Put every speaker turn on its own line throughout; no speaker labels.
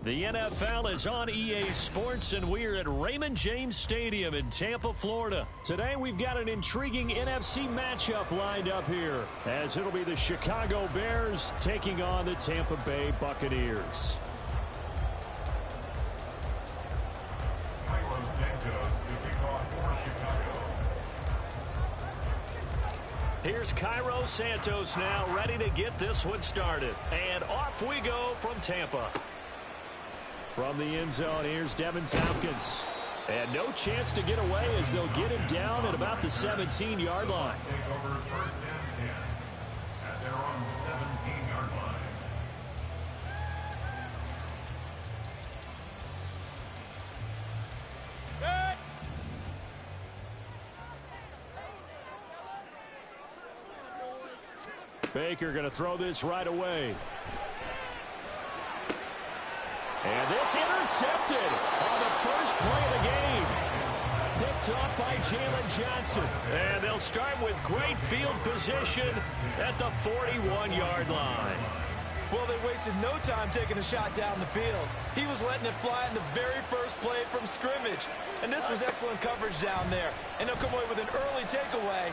The NFL is on EA Sports, and we're at Raymond James Stadium in Tampa, Florida. Today, we've got an intriguing NFC matchup lined up here, as it'll be the Chicago Bears taking on the Tampa Bay Buccaneers. Here's Cairo Santos now, ready to get this one started. And off we go from Tampa. From the end zone, here's Devin Tompkins. And no chance to get away as they'll get him down at about the 17-yard line.
Take over first and 10 at their own 17-yard line.
Baker going to throw this right away. And this intercepted on the first play of the game. Picked up by Jalen Johnson. And they'll start with great field position at the 41-yard line.
Well, they wasted no time taking a shot down the field. He was letting it fly in the very first play from scrimmage. And this was excellent coverage down there. And they'll come away with an early takeaway.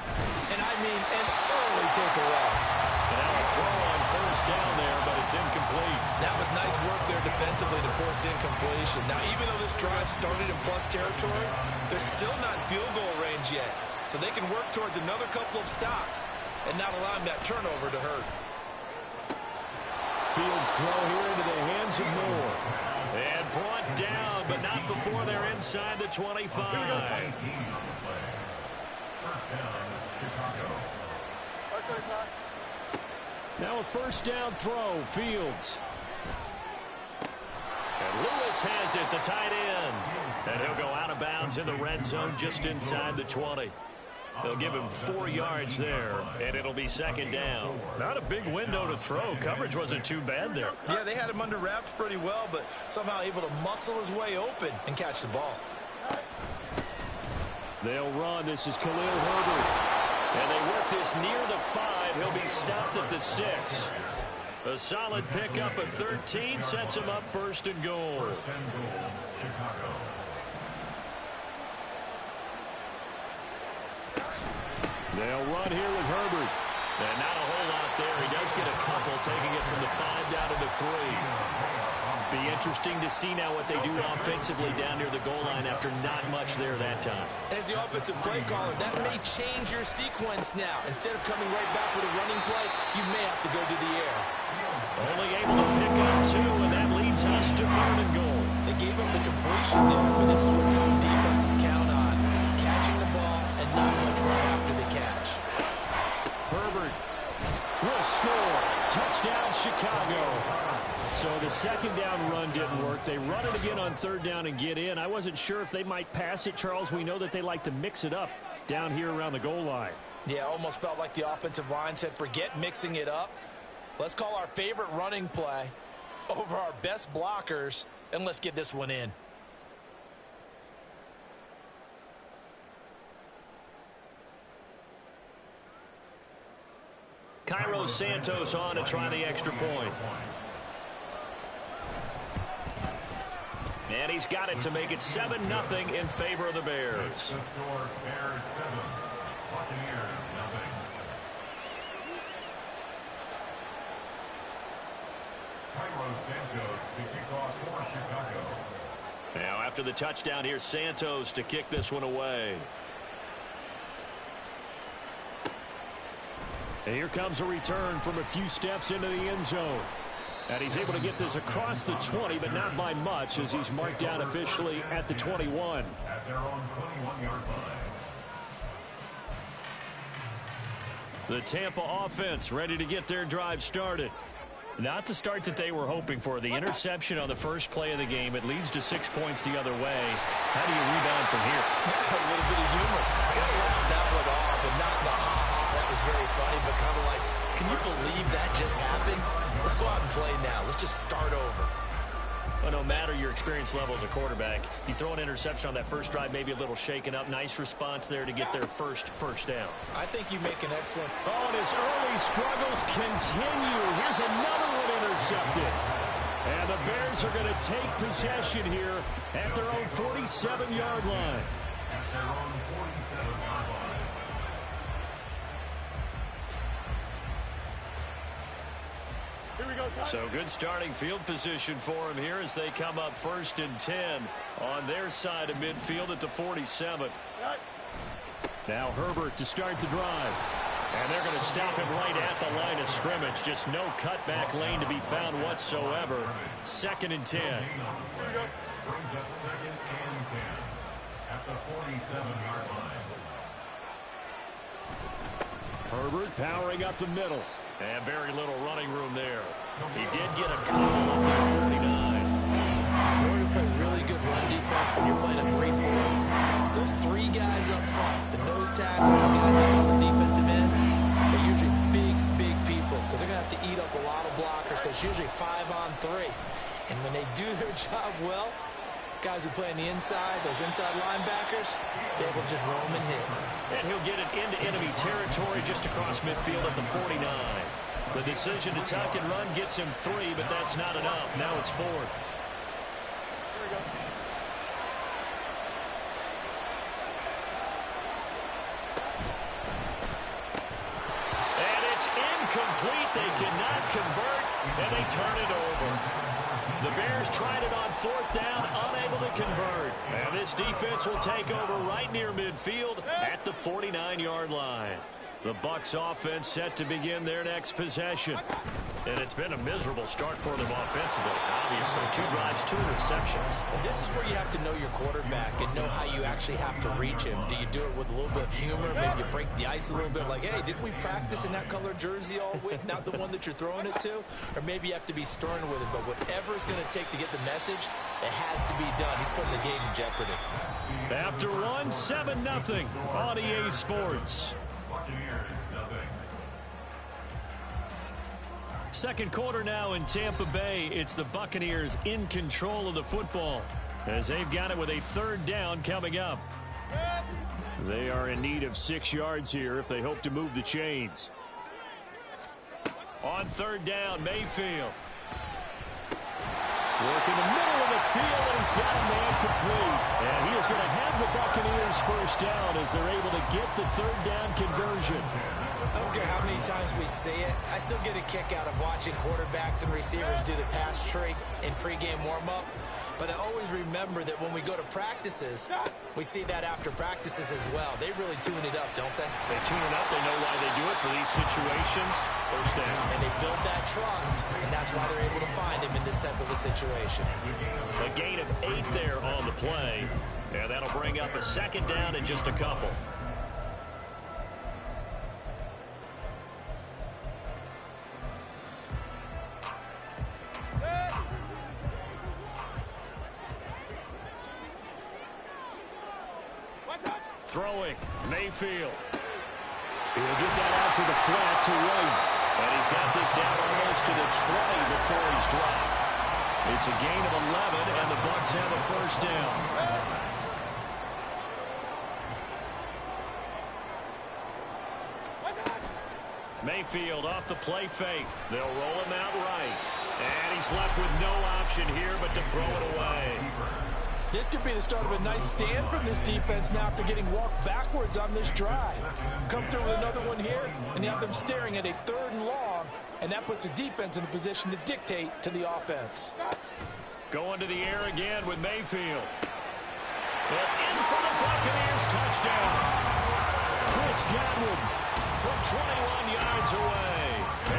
And I mean an early takeaway.
And now a throw on first down there, but it's incomplete.
That was nice work there defensively to force incompletion. Now, even though this drive started in plus territory, they're still not in field goal range yet. So they can work towards another couple of stops and not allowing that turnover to hurt.
Fields throw here into the hands of Moore. And brought down, but not before they're inside the 25.
First down, Chicago.
Now a first down throw, Fields. And Lewis has it, the tight end. And he'll go out of bounds in the red zone just inside the 20. They'll give him 4 yards there, and it'll be second down. Not a big window to throw. Coverage wasn't too bad there.
Yeah, they had him under wraps pretty well, but somehow able to muscle his way open and catch the ball.
They'll run. This is Khalil Herbert. And they work this near the 5. He'll be stopped at the 6. A solid pickup at 13 sets him up first and goal.
First and goal, Chicago.
They'll run here with Herbert. And not a whole lot there. He does get a couple, taking it from the 5 down to the 3. Be interesting to see now what they do offensively down near the goal line after not much there that time.
As the offensive play caller, that may change your sequence now. Instead of coming right back with a running play, you may have to go to the air.
Only able to pick up 2, and that leads us to 3rd and goal.
They gave up the completion there, but this is what some defenses count on. Catching the ball and not much run after the catch.
Herbert will score. Touchdown, Chicago. So the second down run didn't work. They run it again on 3rd down and get in. I wasn't sure if they might pass it, Charles. We know that they like to mix it up down here around the goal line.
Yeah, almost felt like the offensive line said, forget mixing it up. Let's call our favorite running play over our best blockers, and let's get this one in.
Cairo Santos on to try the extra point. And he's got it to make it 7-0 in favor of the Bears.
The score, Bears 7, Buccaneers 0. Cairo Santos to kick off for Chicago.
Now after the touchdown, here's Santos to kick this one away. And here comes a return from a few steps into the end zone. And he's able to get this across the 20, but not by much, as he's marked down officially at the 21.
At their own 21-yard line.
The Tampa offense ready to get their drive started. Not the start that they were hoping for. The interception on the first play of the game. It leads to 6 points the other way. How do you rebound from here?
A little bit of humor. Got to laugh that one off and not the ha-ha. That was very funny, but kind of like, can you believe that just happened? Let's go out and play now. Let's just start over.
Well, no matter your experience level as a quarterback, you throw an interception on that first drive, maybe a little shaken up. Nice response there to get their first down.
I think you make an excellent...
Oh, and his early struggles continue. Here's another one intercepted. And the Bears are going to take possession here at their own 47-yard line.
At their own 47-yard line.
So good starting field position for him here as they come up 1st and 10 on their side of midfield at the 47. Now Herbert to start the drive. And they're going to stop him right at the line of scrimmage. Just no cutback lane to be found whatsoever. 2nd and 10.
Brings up 2nd and 10 at the 47-yard line.
Herbert powering up the middle. And very little running room there. He did get a couple up there, 49.
In order to play really good run defense when you're playing a 3-4, those 3 guys up front, the nose tackle, the guys that call the defensive ends, they're usually big people because they're going to have to eat up a lot of blockers because usually 5 on 3. And when they do their job well, guys who play on the inside, those inside linebackers, they're able to just roam and hit.
And he'll get it into enemy territory just across midfield at the 49. The decision to tuck and run gets him 3, but that's not enough. Now it's 4th.
Here we go.
And it's incomplete. They cannot convert, and they turn it over. The Bears tried it on 4th down, unable to convert. And this defense will take over right near midfield at the 49-yard line. The Bucs offense set to begin their next possession. And it's been a miserable start for them offensively. Obviously, 2 drives, 2 interceptions.
And this is where you have to know your quarterback and know how you actually have to reach him. Do you do it with a little bit of humor? Maybe you break the ice a little bit like, hey, didn't we practice in that color jersey all week, not the one that you're throwing it to? Or maybe you have to be stern with him. But whatever it's going to take to get the message, it has to be done. He's putting the game in jeopardy.
After one, 7-0 on EA Sports. Second quarter now in Tampa Bay. It's the Buccaneers in control of the football as they've got it with a 3rd down coming up. They are in need of 6 yards here if they hope to move the chains. On 3rd down, Mayfield. Working the middle of the field, and he's got a man complete. And he is going to have the Buccaneers 1st down as they're able to get the 3rd down conversion.
I don't care how many times we see it. I still get a kick out of watching quarterbacks and receivers do the pass tree in pregame warm-up. But I always remember that when we go to practices, we see that after practices as well. They really tune it up, don't they?
They tune it up. They know why they do it for these situations. 1st down.
And they build that trust, and that's why they're able to find him in this type of a situation.
A gain of 8 there on the play. And that'll bring up a 2nd down in just a couple. Throwing, Mayfield. He'll get that out to the flat to right. And he's got this down almost to the 20 before he's dropped. It's a gain of 11, and the Bucs have a 1st down. Mayfield off the play fake. They'll roll him out right. And he's left with no option here but to throw it away.
This could be the start of a nice stand from this defense now after getting walked backwards on this drive. Come through with another one here, and you have them staring at a 3rd and long, and that puts the defense in a position to dictate to the offense.
Going to the air again with Mayfield. And in for the Buccaneers, touchdown. Chris Godwin from 21 yards away.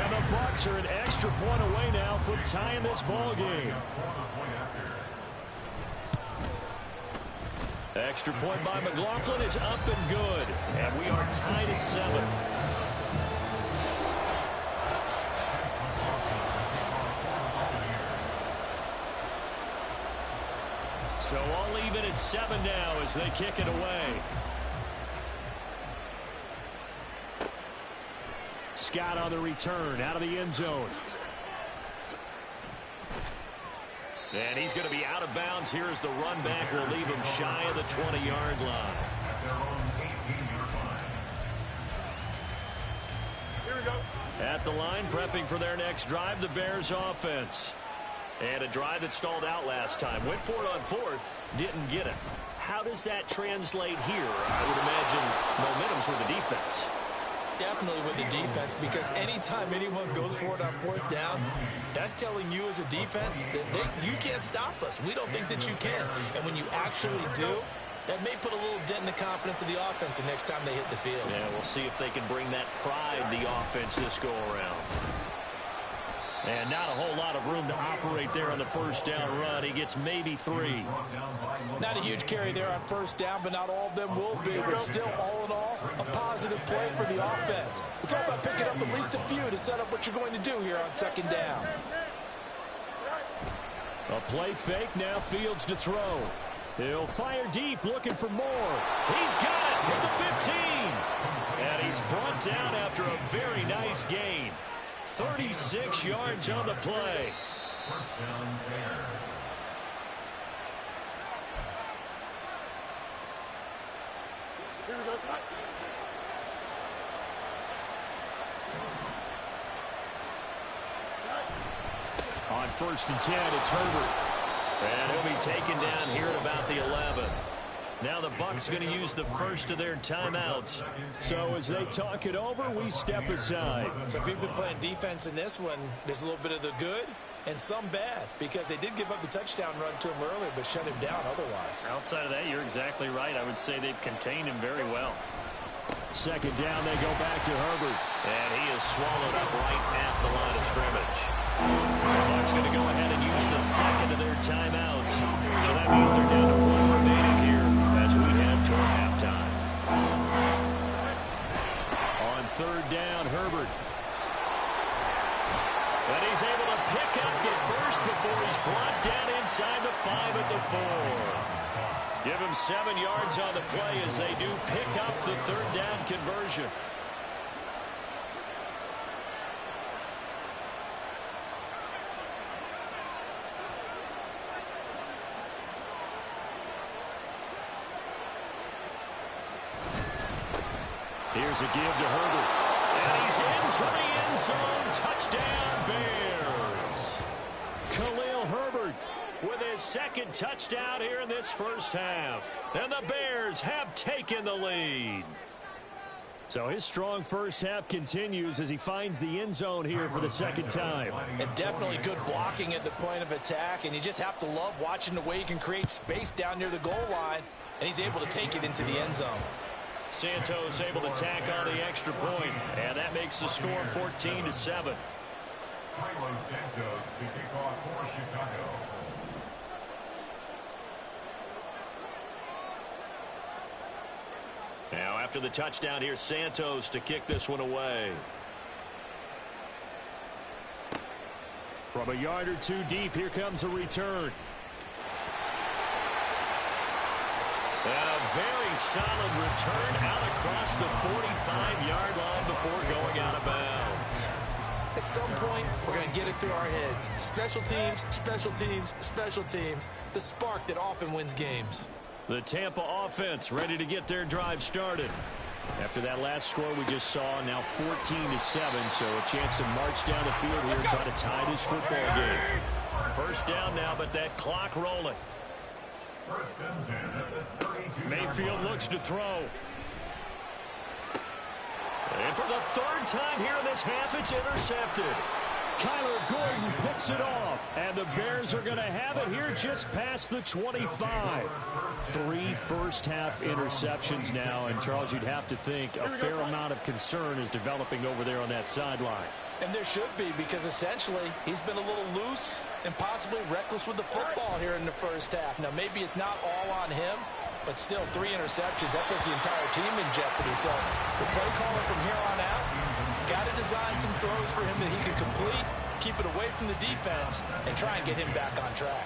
And the Bucs are an extra point away now from tying this ball game. Extra point by McLaughlin is up and good. And we are tied at 7. So all even at 7 now as they kick it away. Scott on the return out of the end zone. And he's going to be out of bounds here as the run back will leave him shy of the 20-yard line.
At their own 18-yard line.
Here we go.
At the line, prepping for their next drive, the Bears offense. And a drive that stalled out last time. Went for it on fourth, didn't get it. How does that translate here? I would imagine momentum's with the defense.
Definitely with the defense, because anytime anyone goes for it on fourth down, that's telling you as a defense that you can't stop us. We don't think that you can. And when you actually do, that may put a little dent in the confidence of the offense the next time they hit the field.
Yeah, we'll see if they can bring that pride the offense this go-around. And not a whole lot of room to operate there on the first down run. He gets maybe 3.
Not a huge carry there on first down, but not all of them will be. But still, all in all, a positive play for the offense. It's all about picking up at least a few to set up what you're going to do here on second down.
A play fake, now Fields to throw. He'll fire deep, looking for more. He's got it at the 15. And he's brought down after a very nice gain. 36 yards on the play.
First down there.
On first and 10, it's Herbert. And he'll be taken down here at about the 11. Now the Bucs going to use the first of their timeouts. So as they talk it over, we step aside.
So if you've been playing defense in this one, there's a little bit of the good and some bad, because they did give up the touchdown run to him earlier, but shut him down otherwise.
Outside of that, you're exactly right. I would say they've contained him very well. Second down, they go back to Herbert. And he is swallowed up right at the line of scrimmage. The Bucs going to go ahead and use the second of their timeouts. So that means they're down to 1 remaining here as we head toward halftime. On third down, Herbert. And he's able to pick up the first before he's brought down inside the 5 at the 4. Give him 7 yards on the play as they do pick up the third down conversion. Here's a give to Herbert. And he's into the end zone. Touchdown, Bears. Khalil Herbert with his second touchdown here in this first half. And the Bears have taken the lead. So his strong first half continues as he finds the end zone here for the second time.
And definitely good blocking at the point of attack, and you just have to love watching the way he can create space down near the goal line, and he's able to take it into the end zone.
Santos able to tack on the extra point, and that makes the score 14-7.
Santos to kick off for Chicago.
Now after the touchdown, here's Santos to kick this one away. From a yard or two deep, here comes a return. And a very solid return out across the 45-yard line before going out of bounds.
At some point, we're going to get it through our heads. Special teams, special teams, special teams. The spark that often wins games.
The Tampa offense ready to get their drive started. After that last score we just saw, now 14-7, so a chance to march down the field here and try to tie this football game. First down now, but that clock rolling.
First and 10 at the 32.
Mayfield looks to throw. And for the third time here in this half, it's intercepted. Kyler Gordon picks it off, and the Bears are going to have it here just past the 25. 3 first-half interceptions now, and Charles, you'd have to think a fair amount of concern is developing over there on that sideline.
And there should be, because essentially he's been a little loose and possibly reckless with the football here in the first half. Now, maybe it's not all on him, but still 3 interceptions. That puts the entire team in jeopardy. So the play caller from here on out got to design some throws for him that he can complete, keep it away from the defense, and try and get him back on track.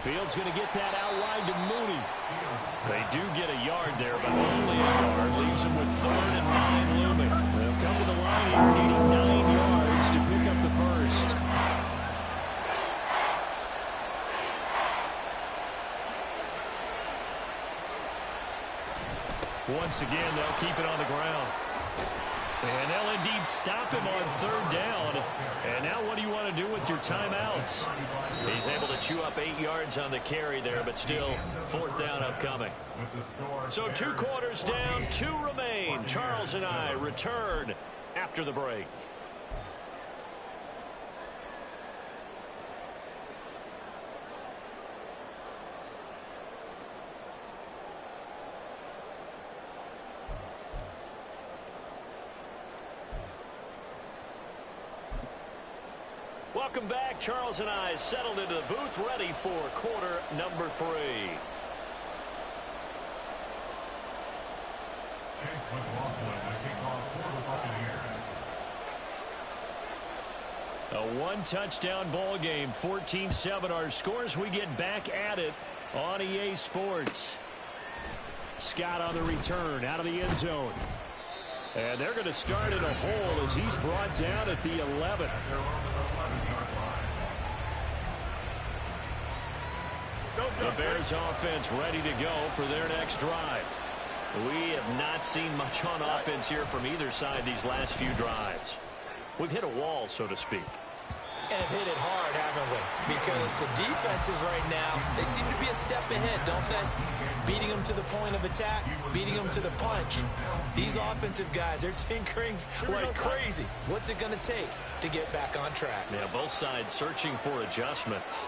Fields going to get that out wide to Mooney. They do get a yard there, but only a yard. Leaves them with 3rd and 9 looming. They'll come to the line here needing 9 yards to pick up the first. Once again, they'll keep it on the ground. And they'll indeed stop him on third down. And now what do you want to do with your timeouts? He's able to chew up 8 yards on the carry there, but still fourth down upcoming. So 2 quarters down, 2 remain. Charles and I return after the break. Welcome back. Charles and I settled into the booth, ready for quarter number 3.
Chase McLaughlin, the kickoff for the Buccaneers.
A 1-touchdown ball game, 14-7 our scores. We get back at it on EA Sports. Scott on the return out of the end zone. And they're going to start in a hole as he's brought down at the 11. The Bears offense ready to go for their next drive. We have not seen much on offense here from either side these last few drives. We've hit a wall, so to speak.
And have hit it hard, haven't we? Because the defenses right now, they seem to be a step ahead, don't they? Beating them to the point of attack, beating them to the punch. These offensive guys, they're tinkering like crazy. What's it going to take to get back on track?
Yeah, both sides searching for adjustments.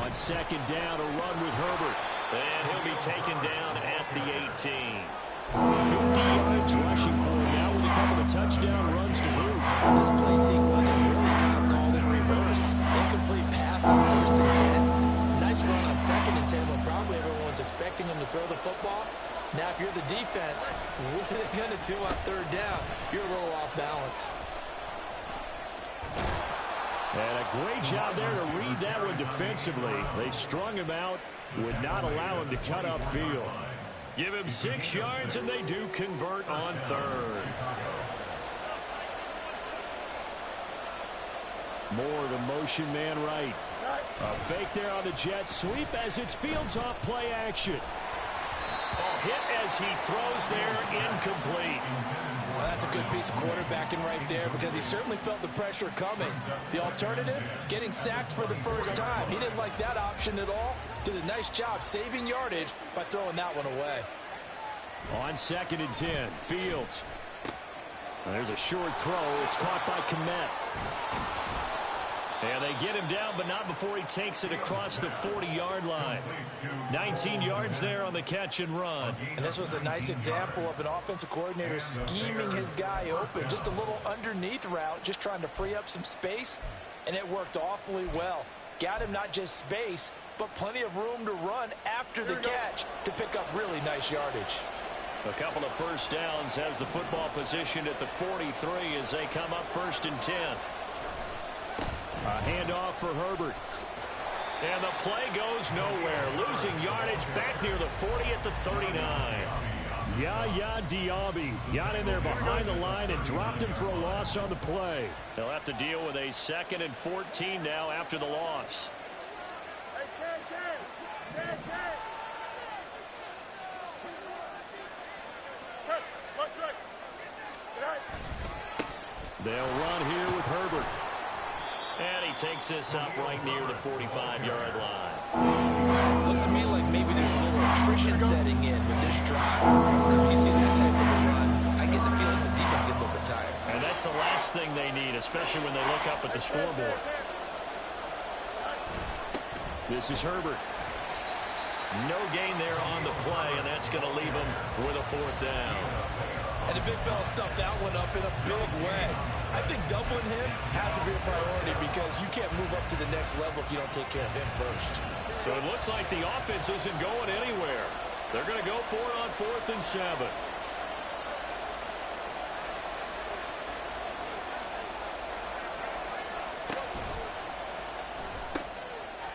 On second down, a run with Herbert. And he'll be taken down at the 18. 50 yards rushing for him now with a couple of touchdown runs to boot.
This play sequence is really kind of called in reverse. Incomplete pass on first and 10. Nice run on second and 10 when probably everyone was expecting him to throw the football. Now, if you're the defense, what are they going to do on third down? You're a little off balance.
And a great job there to read that one defensively. They strung him out, would not allow him to cut upfield. Give him 6 yards, and they do convert on third. Moore, the motion man right. A fake there on the jet sweep as it's Fields off play action. Ball hit as he throws there, incomplete.
Well, that's a good piece of quarterbacking right there because he certainly felt the pressure coming. The alternative, getting sacked for the first time. He didn't like that option at all. Did a nice job saving yardage by throwing that one away.
On second and 10, Fields. There's a short throw. It's caught by Kmet. And they get him down, but not before he takes it across the 40-yard line. 19 yards there on the catch and run.
And this was a nice example of an offensive coordinator scheming his guy open. Just a little underneath route, just trying to free up some space, and it worked awfully well. Got him not just space, but plenty of room to run after the catch to pick up really nice yardage.
A couple of first downs has the football positioned at the 43 as they come up first and 10. A handoff for Herbert. And the play goes nowhere. Losing yardage back near the 40 at the 39. Yaya Diaby got in there behind the line and dropped him for a loss on the play. They'll have to deal with a 2nd and 14 now after the loss. They'll run here with Herbert. And he takes this up right near the 45-yard line.
Looks to me like maybe there's a little attrition setting in with this drive. Because when you see that type of a run, I get the feeling the defense gets a little bit tired.
And that's the last thing they need, especially when they look up at the scoreboard. This is Herbert. No gain there on the play, and that's going to leave him with a 4th down.
And the big fella stuffed that one up in a big way. I think doubling him has to be a priority because you can't move up to the next level if you don't take care of him first.
So it looks like the offense isn't going anywhere. They're going to go for it on 4th and 7.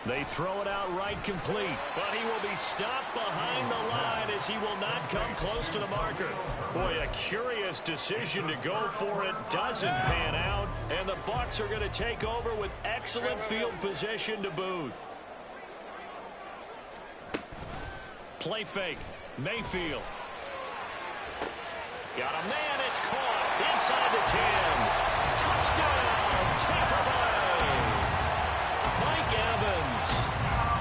They throw it out right complete, but he will be stopped behind the line as he will not come close to the marker. Boy, a curious decision to go for it doesn't pan out, and the Bucs are going to take over with excellent field position to boot. Play fake, Mayfield. Got a man, it's caught inside the 10. Touchdown, Tampa Bay. Mike Evans,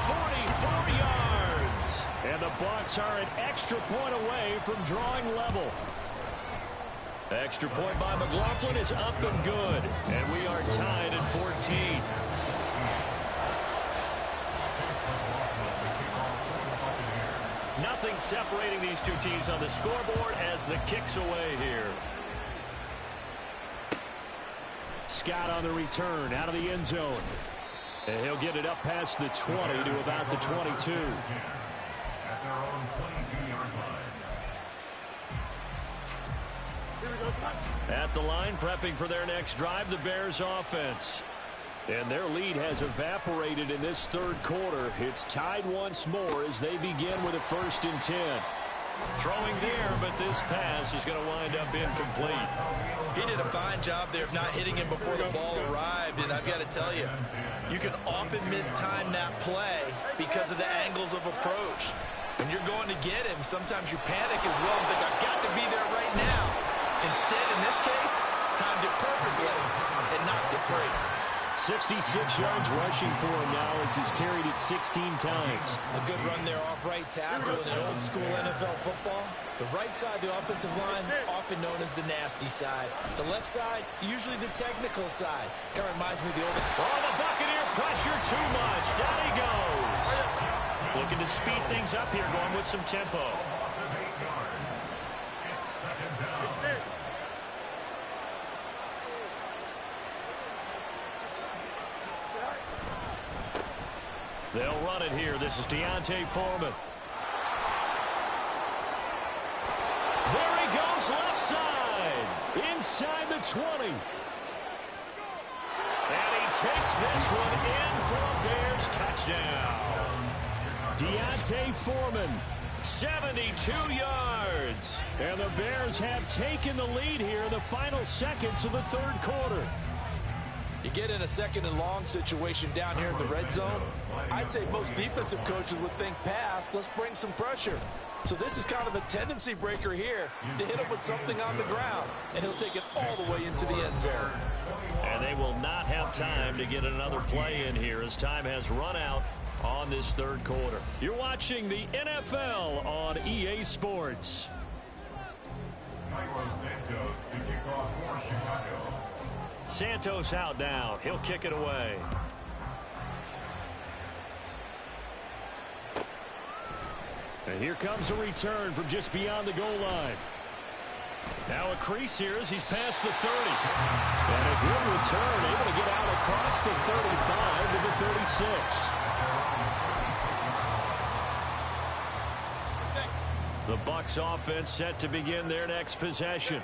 44 yards. And the Bucs are an extra point away from drawing level. Extra point by McLaughlin is up and good. And we are tied at 14. Nothing separating these two teams on the scoreboard as the kick's away here. Scott on the return out of the end zone. And he'll get it up past the 20 to about the 22.
At their own 22-yard line.
At the line, prepping for their next drive, the Bears offense. And their lead has evaporated in this third quarter. It's tied once more as they begin with a 1st and 10. Throwing there, but this pass is going to wind up incomplete.
He did a fine job there of not hitting him before the ball arrived, and I've got to tell you, you can often mistime that play because of the angles of approach. When you're going to get him, sometimes you panic as well and think, I've got to be there right now. Instead, in this case, timed it perfectly and knocked it free.
66 yards rushing for him now as he's carried it 16 times.
A good run there off right tackle in an old-school NFL football. The right side, the offensive line, often known as the nasty side. The left side, usually the technical side. Kind of reminds me of the old...
Oh, the Buccaneer pressure too much. Down he goes. Looking to speed things up here, going with some tempo. They'll run it here. This is Deontay Foreman. There he goes, left side. Inside the 20. And he takes this one in for a Bears touchdown. Deontay Foreman, 72 yards. And the Bears have taken the lead here in the final seconds of the third quarter.
You get in a 2nd and long situation down here in the red zone. I'd say most defensive coaches would think pass. Let's bring some pressure. So this is kind of a tendency breaker here to hit him with something on the ground. And he'll take it all the way into the end zone.
And they will not have time to get another play in here as time has run out on this third quarter. You're watching the NFL on EA Sports. Santos out now. He'll kick it away. And here comes a return from just beyond the goal line. Now a crease here as he's past the 30. And a good return, able to get out across the 35 to the 36. The Bucs offense set to begin their next possession.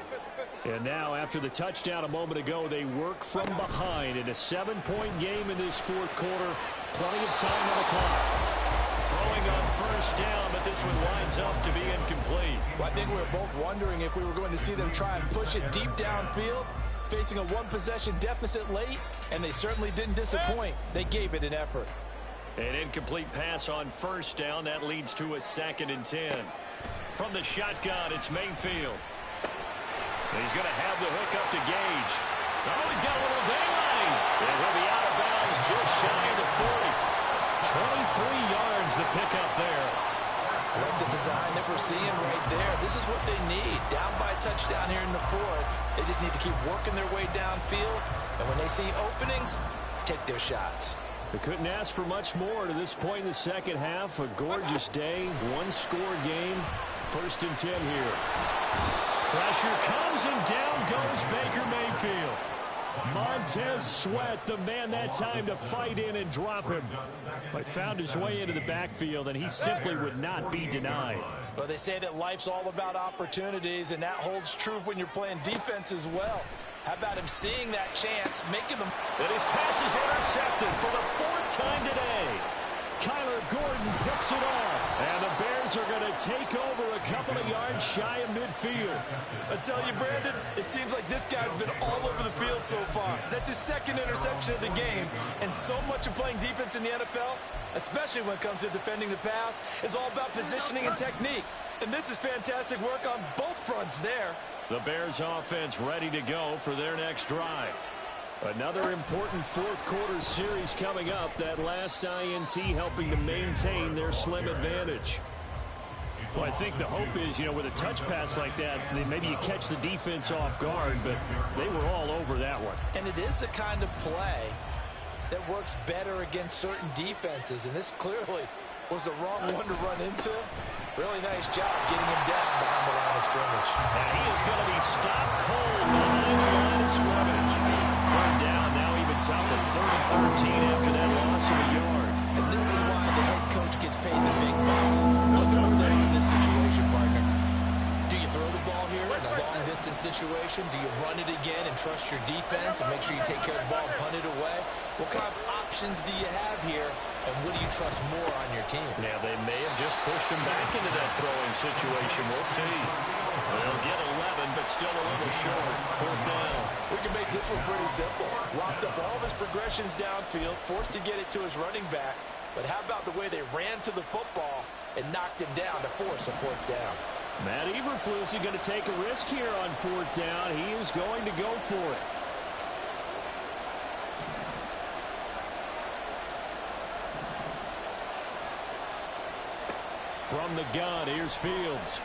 And now, after the touchdown a moment ago, they work from behind in a 7-point game in this fourth quarter. Plenty of time on the clock. Throwing on 1st down, but this one winds up to be incomplete.
Well, I think we were both wondering if we were going to see them try and push it deep downfield, facing a 1-possession deficit late, and they certainly didn't disappoint. They gave it an effort.
An incomplete pass on 1st down. That leads to a 2nd and 10. From the shotgun, it's Mayfield. He's going to have the hook up to Gage. Oh, he's got a little daylight. And he'll be out of bounds just shy of the 40. 23 yards the pickup there.
Like the design that we're seeing right there. This is what they need. Down by a touchdown here in the 4th. They just need to keep working their way downfield. And when they see openings, take their shots.
They couldn't ask for much more to this point in the second half. A gorgeous day, one-score game. 1st and 10 here. Pressure comes and down goes Baker Mayfield. Montez Sweat, the man that time to fight in and drop him. But found his way into the backfield, and he simply would not be denied.
Well, they say that life's all about opportunities, and that holds true when you're playing defense as well. How about him seeing that chance, making them...
And his pass is intercepted for the 4th time today. Kyler Gordon picks it off. And the Bears are going to take over a couple of yards shy of midfield.
I tell you, Brandon, it seems like this guy's been all over the field so far. That's his 2nd interception of the game. And so much of playing defense in the NFL, especially when it comes to defending the pass, is all about positioning and technique. And this is fantastic work on both fronts there.
The Bears offense ready to go for their next drive. Another important fourth quarter series coming up. That last INT helping to maintain their slim advantage. Well, I think the hope is, with a touch pass like that, maybe you catch the defense off guard, but they were all over that one.
And it is the kind of play that works better against certain defenses, and this clearly was the wrong one to run into. Really nice job getting him down behind the line of scrimmage.
And he is going to be stopped cold behind the line of scrimmage. Third down, now even tougher. 3rd and 13 after that loss of a yard.
And this is why the head coach gets paid the big bucks. Look at where they're in this situation, partner. Do you throw the ball here in a long-distance situation? Do you run it again and trust your defense and make sure you take care of the ball and punt it away? What kind of options do you have here, and what do you trust more on your team?
Now, they may have just pushed him back into that throwing situation. We'll see. They'll get 11, but still a little short. 4th down.
We can make this one pretty simple. Locked up all of his progressions downfield, forced to get it to his running back. But how about the way they ran to the football and knocked him down to force a 4th down?
Matt Eberflus is going to take a risk here on 4th down. He is going to go for it. From the gun, here's Fields.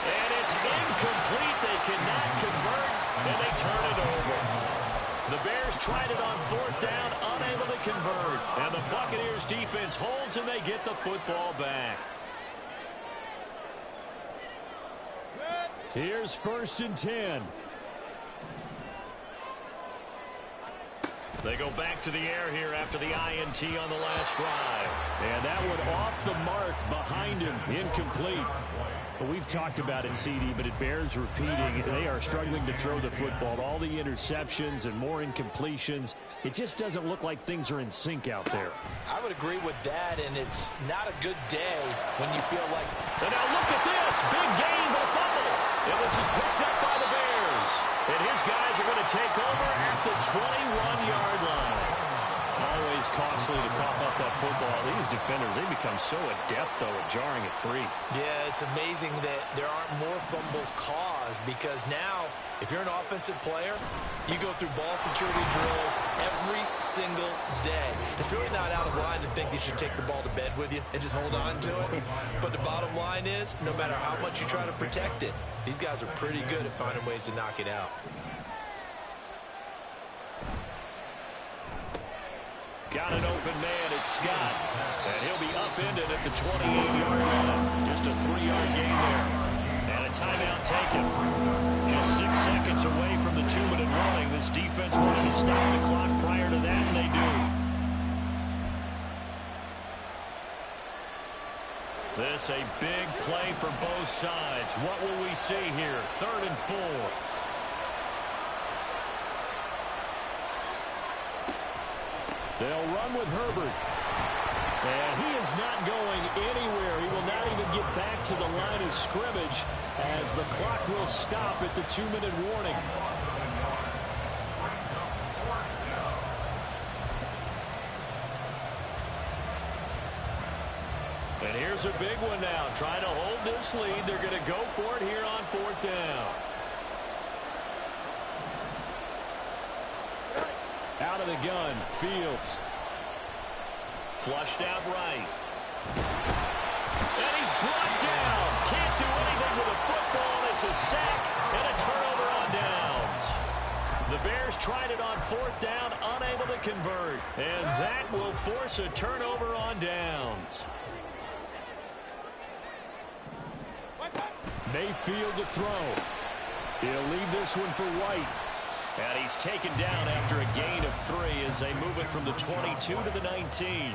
And it's incomplete. They cannot convert, and they turn it over. The Bears tried it on 4th down, unable to convert. And the Buccaneers defense holds, and they get the football back. Here's 1st and 10. They go back to the air here after the INT on the last drive. And that one off the mark behind him, incomplete. Well, we've talked about it, CD, but it bears repeating. They are struggling to throw the football. All the interceptions and more incompletions. It just doesn't look like things are in sync out there.
I would agree with that, and it's not a good day when you feel like...
And now look at this. Big gain, but a fumble. And this is picked up by the Bears. And his guys are going to take over at the 21-yard line. Always costly to cough up that football. These defenders, they become so adept, though, at jarring it free.
Yeah, it's amazing that there aren't more fumbles caused, because now, if you're an offensive player, you go through ball security drills every single day. It's really not out of line to think you should take the ball to bed with you and just hold on to it. But the bottom line is, no matter how much you try to protect it, these guys are pretty good at finding ways to knock it out.
Got an open man, it's Scott. And he'll be upended at the 28-yard line. Just a 3-yard gain there. And a timeout taken. Just 6 seconds away from the 2-minute warning. This defense wanted to stop the clock prior to that, and they do. This a big play for both sides. What will we see here? 3rd and 4. They'll run with Herbert. And he is not going anywhere. He will not even get back to the line of scrimmage as the clock will stop at the 2-minute warning. And here's a big one now. Trying to hold this lead. They're going to go for it here on 4th down. Out of the gun, Fields. Flushed out right. And he's brought down. Can't do anything with a football. It's a sack and a turnover on downs. The Bears tried it on 4th down, unable to convert. And that will force a turnover on downs. Mayfield to throw. He'll leave this one for White. And he's taken down after a gain of 3 as they move it from the 22 to the 19.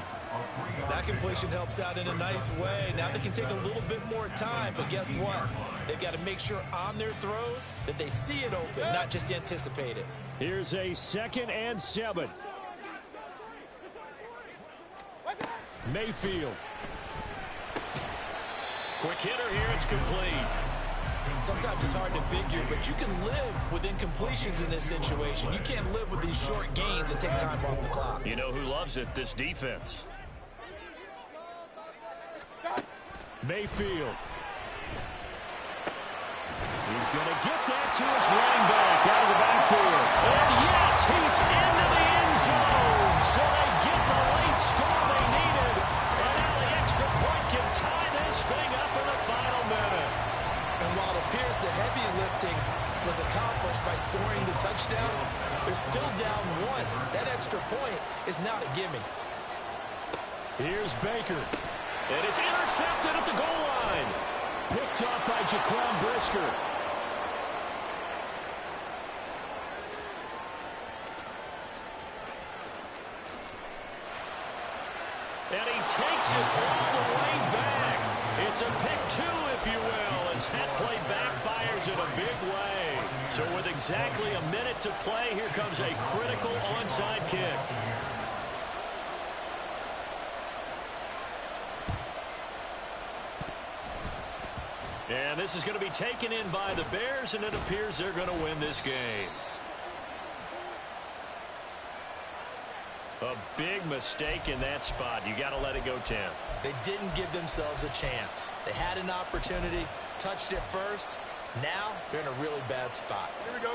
That completion helps out in a nice way. Now they can take a little bit more time, but guess what? They've got to make sure on their throws that they see it open, not just anticipate it.
Here's a 2nd and 7. Mayfield. Quick hitter here, it's complete.
Sometimes it's hard to figure, but you can live with incompletions in this situation. You can't live with these short gains that take time off the clock.
You know who loves it? This defense. Mayfield. He's going to get that to his running back out of the backfield. And yes, he's into the end zone. So they get the late score they needed. And now the extra point can tie this thing up in the final minute.
And while it appears the heavy lifting was accomplished by scoring the touchdown, they're still down one. That extra point is not a gimme.
Here's Baker. And it's intercepted at the goal line. Picked off by Jaquan Brisker. And he takes it all the way back. It's a pick two, if you will, as that play backfires in a big way. So with exactly a minute to play, here comes a critical onside kick. And this is going to be taken in by the Bears, and it appears they're going to win this game. A big mistake in that spot. You got to let it go, Tim.
They didn't give themselves a chance. They had an opportunity, touched it first. Now they're in a really bad spot.
Here we go.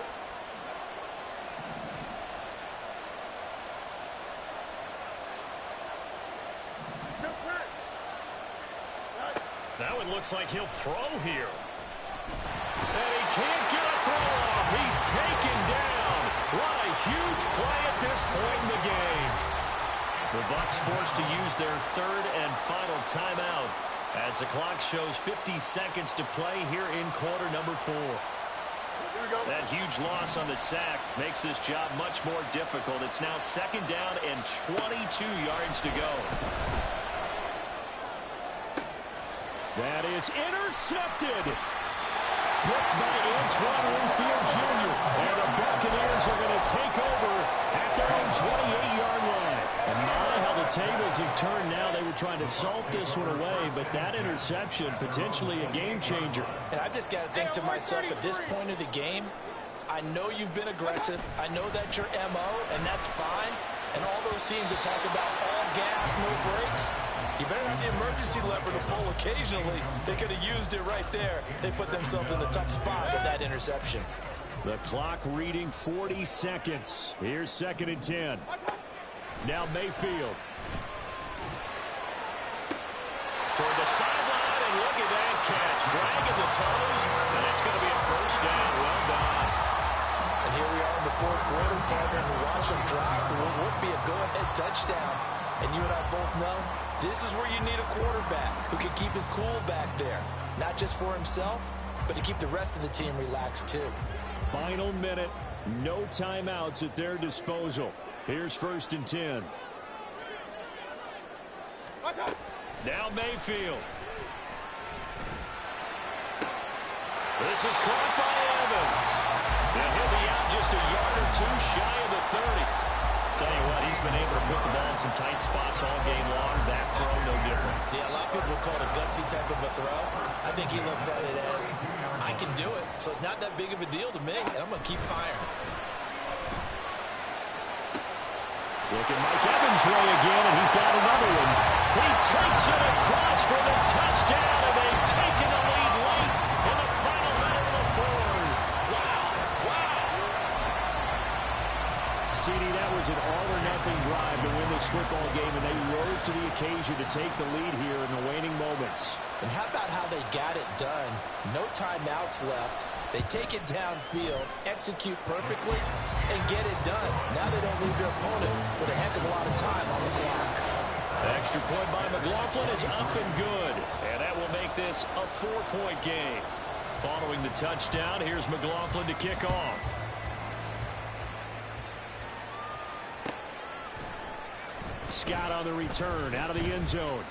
Now it looks like he'll throw here. And he can't get a throw off. He's taken down. What a huge play at this point in the game. The Bucs forced to use their third and final timeout as the clock shows 50 seconds to play here in quarter number 4. That huge loss on the sack makes this job much more difficult. It's now second down and 22 yards to go. That is intercepted. Picked by Antoine Winfield Jr. And the Buccaneers are going to take over at their own 28-yard line. And my, how the tables have turned now. They were trying to salt this one away, but that interception, potentially a game changer.
And I've just got to think to myself, at this point of the game, I know you've been aggressive. I know that's your MO, and that's fine. And all those teams that talk about all gas, no brakes, you better have the emergency lever to pull occasionally. They could have used it right there. They put themselves in a tough spot with that interception.
The clock reading 40 seconds. Here's second and 10. Now Mayfield. Toward the sideline, and look at that catch. Dragging the toes, and it's going to be a first down. Well done.
And here we are in the fourth quarter, partner, and watch them drive for what would be a go-ahead touchdown. And you and I both know this is where you need a quarterback who can keep his cool back there. Not just for himself, but to keep the rest of the team relaxed too.
Final minute. No timeouts at their disposal. Here's first and 10. Now Mayfield. This is caught by Evans. And he'll be out just a yard or two shy of the 30. Tell you what, he's been able to put the ball in some tight spots all game long. That throw, no different.
Yeah, a lot of people call it a gutsy type of a throw. I think he looks at it as, I can do it, so it's not that big of a deal to me, and I'm going to keep firing.
Look at Mike Evans' way again, and he's got another one. He takes it across for the touchdown, and they've taken the lead late in the final minute of the fourth. Wow, wow. CD, that was an all-or-nothing drive to win this football game, and they rose to the occasion to take the lead here in the waning moments.
And how about how they got it done? No timeouts left. They take it downfield, execute perfectly, and get it done. Now they don't leave their opponent with a heck of a lot of time on the clock.
The extra point by McLaughlin is up and good. And that will make this a 4-point game. Following the touchdown, here's McLaughlin to kick off. Scott on the return, out of the end zone.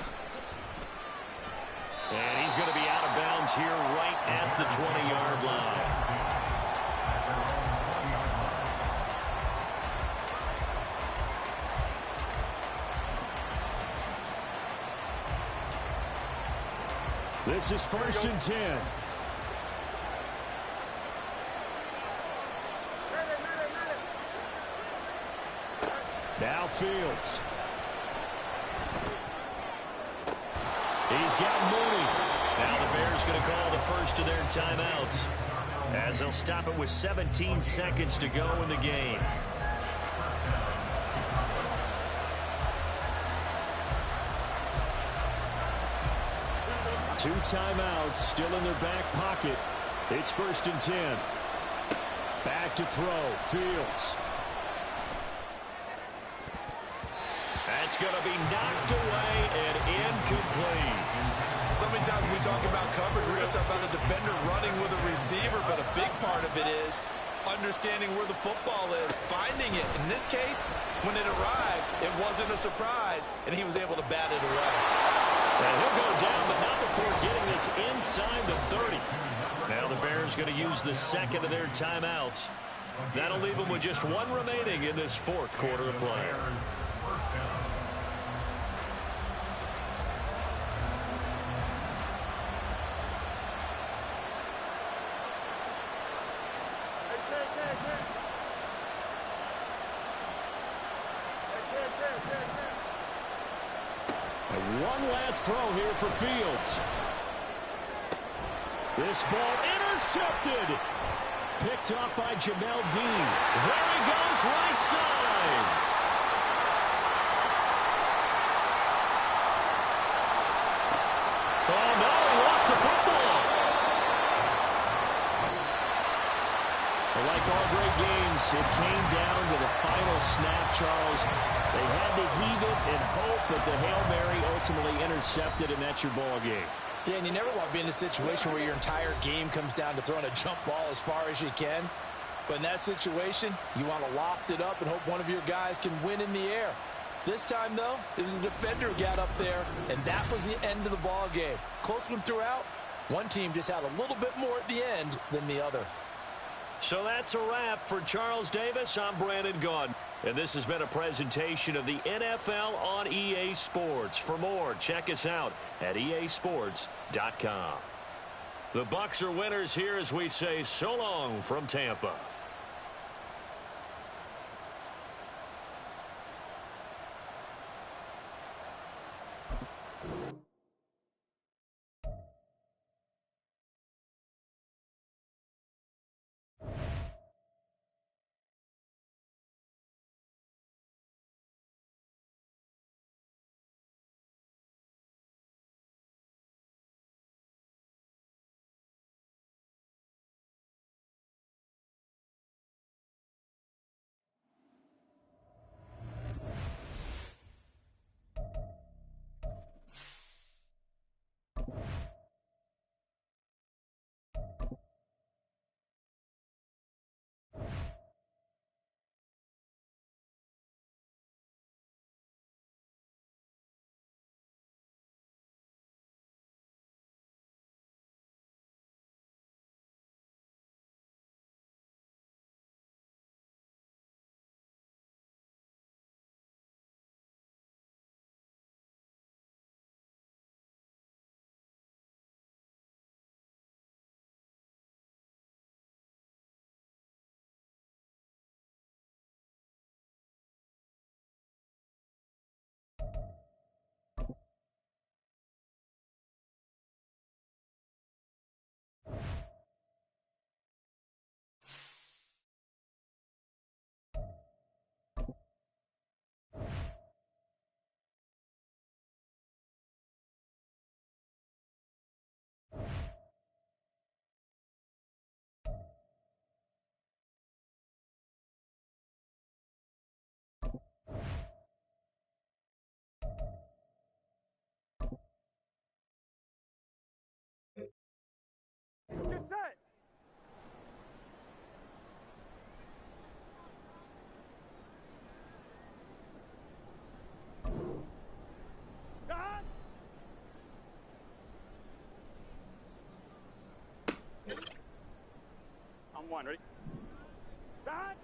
And he's going to be out of bounds here right at the 20-yard line. This is first and 10. Now Fields. He's got Mooney. Now the Bears going to call the first of their timeouts. As they'll stop it with 17 seconds to go in the game. Two timeouts still in their back pocket. It's 1st and 10. Back to throw. Fields. That's going to be knocked away and incomplete.
So many times when we talk about coverage, we're just about a defender running with a receiver, but a big part of it is understanding where the football is, finding it. In this case, when it arrived, it wasn't a surprise, and he was able to bat it away.
And he'll go down, but not before getting this inside the 30. Now the Bears going to use the second of their timeouts. That'll leave them with just one remaining in this 4th quarter of play. One last throw here for Fields. This ball intercepted. Picked off by Jamel Dean. There he goes, right side. Oh, no, he lost the football. Well, like all great games, it came down to the final snap, Charles. They had to heave it and hope that the Hail Mary ultimately intercepted, and that's your ball game.
Yeah, and you never want to be in a situation where your entire game comes down to throwing a jump ball as far as you can. But in that situation, you want to loft it up and hope one of your guys can win in the air. This time, though, it was the defender who got up there, and that was the end of the ball game. Close one throughout. One team just had a little bit more at the end than the other.
So that's a wrap for Charles Davis. I'm Brandon Gaudin. And this has been a presentation of the NFL on EA Sports. For more, check us out at easports.com. The Bucs are winners here as we say so long from Tampa.
Get set. Done. On one, ready? Done.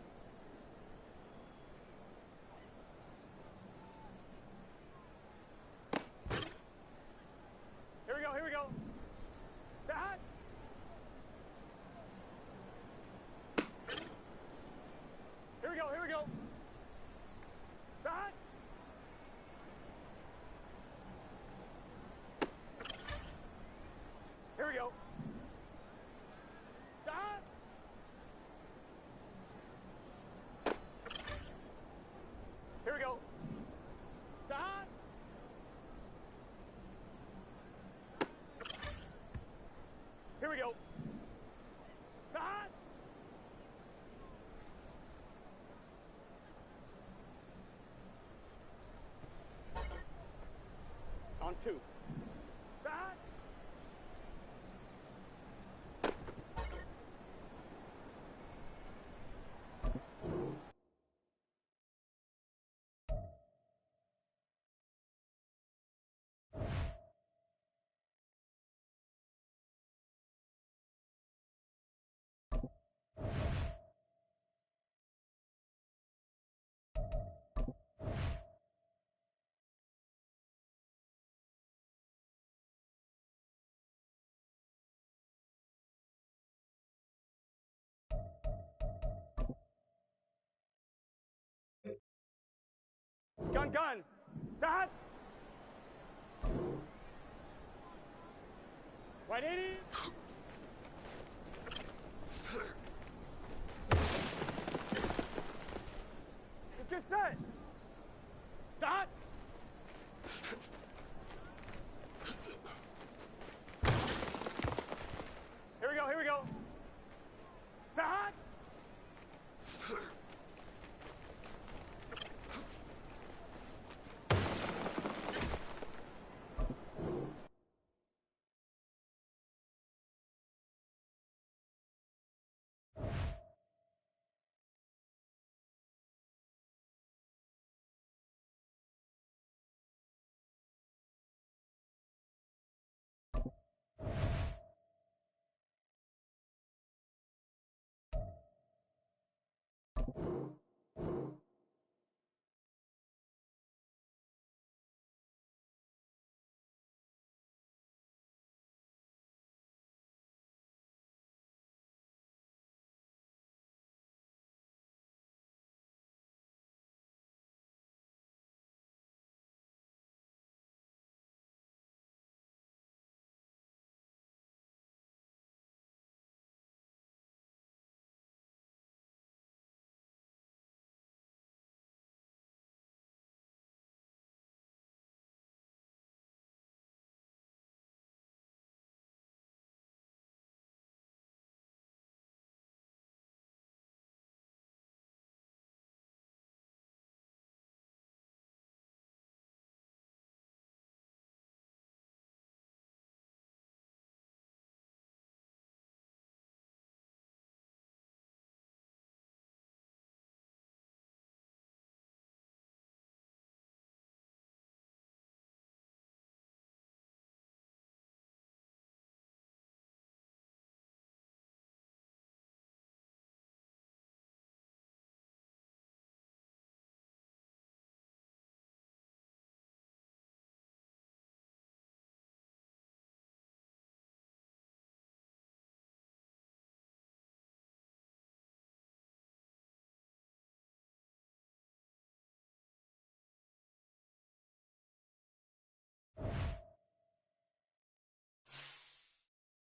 Here we go, here we go. Done. Here we go, here we go. Done. Here we go. Done. 2. Back. Gun, gun. Stop. 180. Let's get set.